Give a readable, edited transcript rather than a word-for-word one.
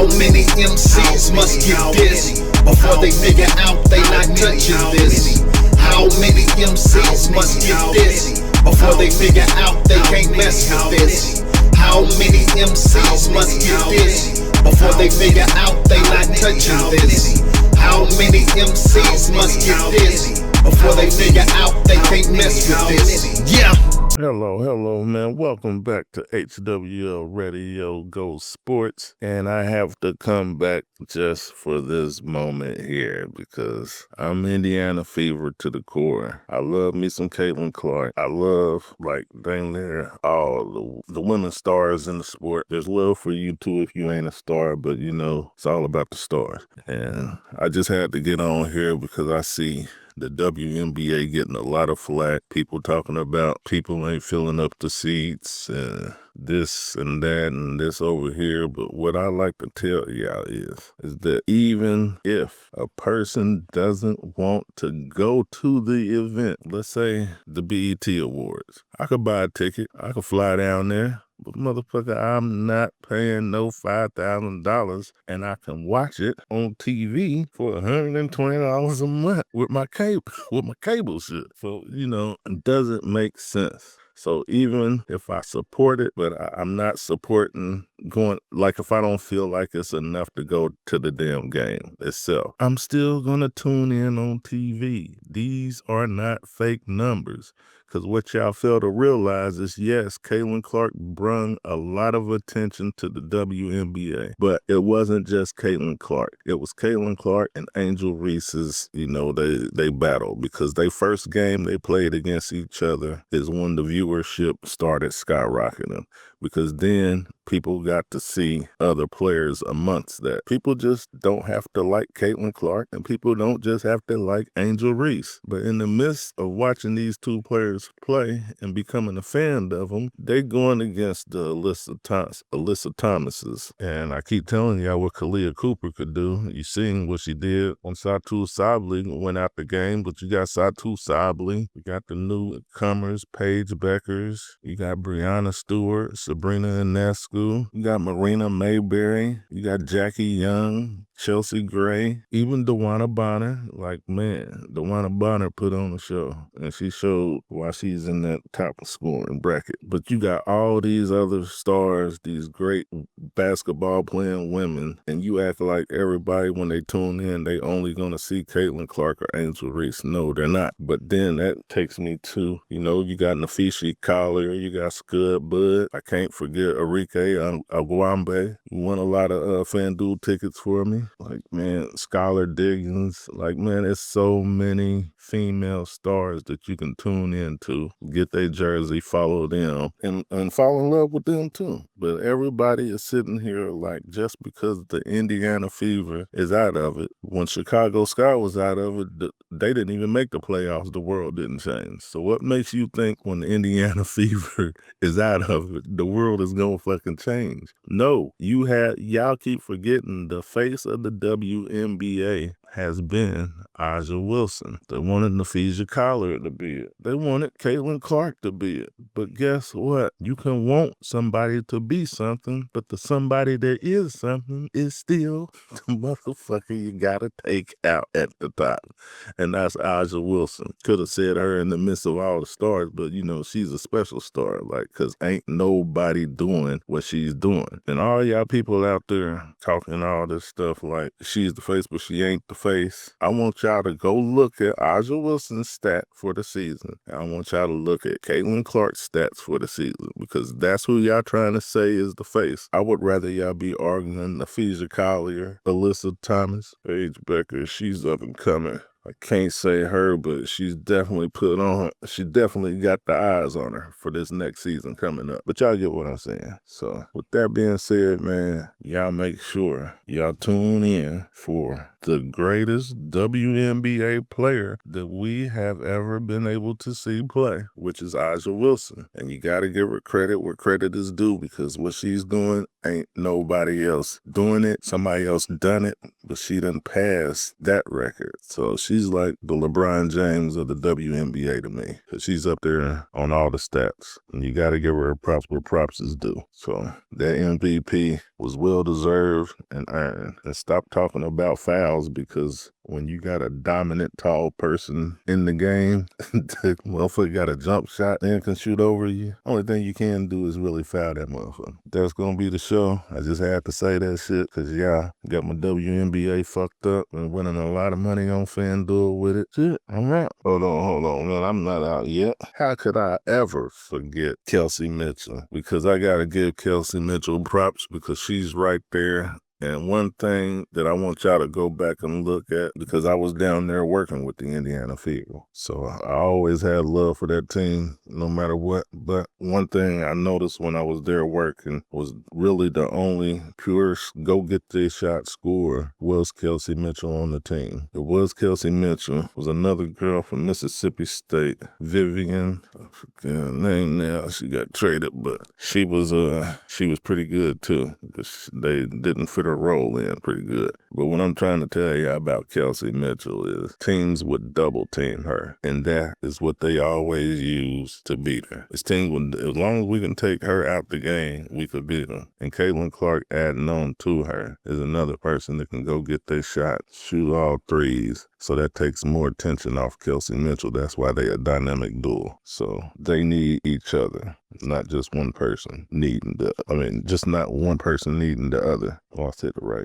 How many MCs must get this before they figure out they not touching this? How many MCs must get this before they figure out they can't mess with this? How many MCs must get this before they figure out they not touching this? How many MCs must get this before they figure out they can't mess with this? Yeah. Hello, man. Welcome back to HWL Radio Go Sports. And I have to come back just for this moment here because I'm Indiana fever to the core. I love me some Caitlin Clark. I love, like, dang near all the women stars in the sport. There's love for you too if you ain't a star, but you know, it's all about the stars. And I just had to get on here because I see the WNBA getting a lot of flack. People talking about people ain't filling up the seats and this and that and this over here. But what I like to tell y'all is that even if a person doesn't want to go to the event, let's say the BET Awards, I could buy a ticket. I could fly down there. But motherfucker, I'm not paying no $5,000 and I can watch it on TV for $120 a month with my cable shit. So, you know, it doesn't make sense. So even if I support it, but I'm not supporting going, like if I don't feel like it's enough to go to the damn game itself, I'm still going to tune in on TV. These are not fake numbers. Because what y'all fail to realize is, yes, Caitlin Clark brung a lot of attention to the WNBA, but it wasn't just Caitlin Clark. It was Caitlin Clark and Angel Reese's, you know, they battled because they first game they played against each other is when the viewership started skyrocketing because then people got to see other players amongst that. People just don't have to like Caitlin Clark and people don't just have to like Angel Reese. But in the midst of watching these two players play and becoming a fan of them, they going against the Alyssa Thomases. And I keep telling y'all what Kalia Cooper could do. You seen what she did when Satu Sabli went out the game, but you got Satu Sabli, you got the newcomers, Paige Beckers, you got Brianna Stewart, Sabrina Ionescu, you got Marina Mayberry, you got Jackie Young, Chelsea Gray, even DeWanna Bonner. Like, man, DeWanna Bonner put on a show, and she showed why she's in that top scoring bracket. But you got all these other stars, these great basketball playing women, and you act like everybody, when they tune in, they only going to see Caitlin Clark or Angel Reese. No, they're not. But then that takes me to, you know, you got Nefishi Collier, you got Scud Bud. I can't forget Arike Agwambe. Won a lot of FanDuel tickets for me. Like, man, Skylar Diggins. Like, man, it's so many female stars that you can tune into, get their jersey, follow them, and fall in love with them too. But everybody is sitting here like, just because the Indiana Fever is out of it, when Chicago Sky was out of it, they didn't even make the playoffs. The world didn't change. So what makes you think when the Indiana Fever is out of it, the world is gonna fucking change? No, y'all keep forgetting the face of the WNBA has been Aja Wilson. They wanted Nefishi Collier to be it. They wanted Caitlin Clark to be it. But guess what? You can want somebody to be something, but the somebody that is something is still the motherfucker you gotta take out at the top. And that's Aja Wilson. Could have said her in the midst of all the stars, but you know, she's a special star, like, cause ain't nobody doing what she's doing. And all y'all people out there talking all this stuff like she's the face, but she ain't the face. I want y'all to go look at Aja Wilson's stat for the season. I want y'all to look at Caitlin Clark's stats for the season because that's who y'all trying to say is the face. I would rather y'all be arguing Nefishi Collier, Alyssa Thomas, Paige Becker. She's up and coming. I can't say her, but she's definitely she definitely got the eyes on her for this next season coming up. But y'all get what I'm saying. So with that being said, man, y'all make sure y'all tune in for the greatest WNBA player that we have ever been able to see play, which is Aja Wilson. And you got to give her credit where credit is due because what she's doing ain't nobody else doing it. Somebody else done it, but she done passed that record. So she She's like the LeBron James of the WNBA to me, because she's up there on all the stats, and you got to give her props where props is due. So that MVP was well-deserved and earned. And stop talking about fouls, because when you got a dominant, tall person in the game, the motherfucker got a jump shot and can shoot over you. Only thing you can do is really foul that motherfucker. That's gonna be the show. I just had to say that shit, because got my WNBA fucked up and winning a lot of money on FanDuel with it. Shit, I'm out. Hold on, man. I'm not out yet. How could I ever forget Kelsey Mitchell? Because I gotta give Kelsey Mitchell props, because she's right there. And one thing that I want y'all to go back and look at, because I was down there working with the Indiana Fever, so I always had love for that team no matter what. But one thing I noticed when I was there working was really the only pure go-get-this-shot scorer was Kelsey Mitchell on the team. It was Kelsey Mitchell. It was another girl from Mississippi State, Vivian. I forget her name now. She got traded, but she was pretty good too, because they didn't fit her role in pretty good. But what I'm trying to tell you about Kelsey Mitchell is teams would double team her, and that is what they always use to beat her. This team would, as long as we can take her out the game, we could beat her. And Caitlin Clark adding on to her is another person that can go get their shot, shoot all threes. So that takes more attention off Kelsey Mitchell. That's why they a dynamic duo. So they need each other, not just one person needing just not one person needing the other. Oh, I said it right.